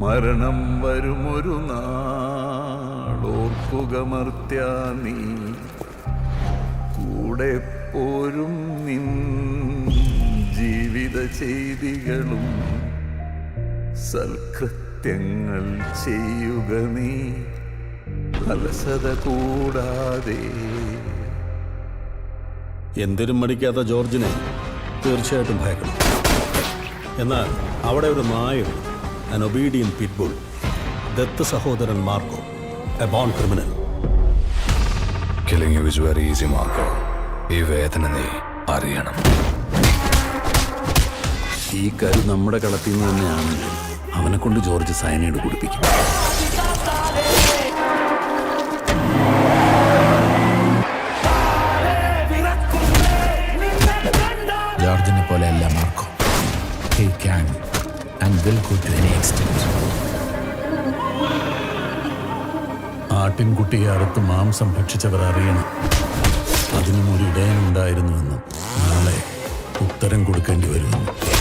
മരണം വരുമൊരു നാളോർക്കുക മർത്യ നീ കൂടെ പോരും നിൻ ജീവിത ചെയ്തികളും സൽകൃത്യങ്ങൾ ചെയ്യുക നീ അലസത കൂടാതെ. എന്തിനും മടിക്കാത്ത ജോർജിനെ തീർച്ചയായിട്ടും ഭയക്കണം. എന്നാൽ അവിടെ ഒരു നായുണ്ട്, an obedient pitbull, ദത്ത് സഹോദരൻ Marco, a born criminal. Killing you is very easy, Marco. ഈ വേദന നീ അറിയണം. ഈ കരു നമ്മുടെ കളത്തിൽ നിന്ന് തന്നെയാണെങ്കിൽ അവനെ കൊണ്ട് ജോർജ് സയനൈഡ് കുടിപ്പിക്കും. ജോർജിനെ പോലെയല്ല Marco. He can and will go to any extent. ആട്ടിൻകുട്ടിയെ അറുത്ത് മാംസം ഭക്ഷിച്ചവർ അറിയണം അതിനും ഒരു ഇടയനുണ്ടായിരുന്നുവെന്നും നാളെ ഉത്തരം കൊടുക്കേണ്ടി വരുമെന്നും.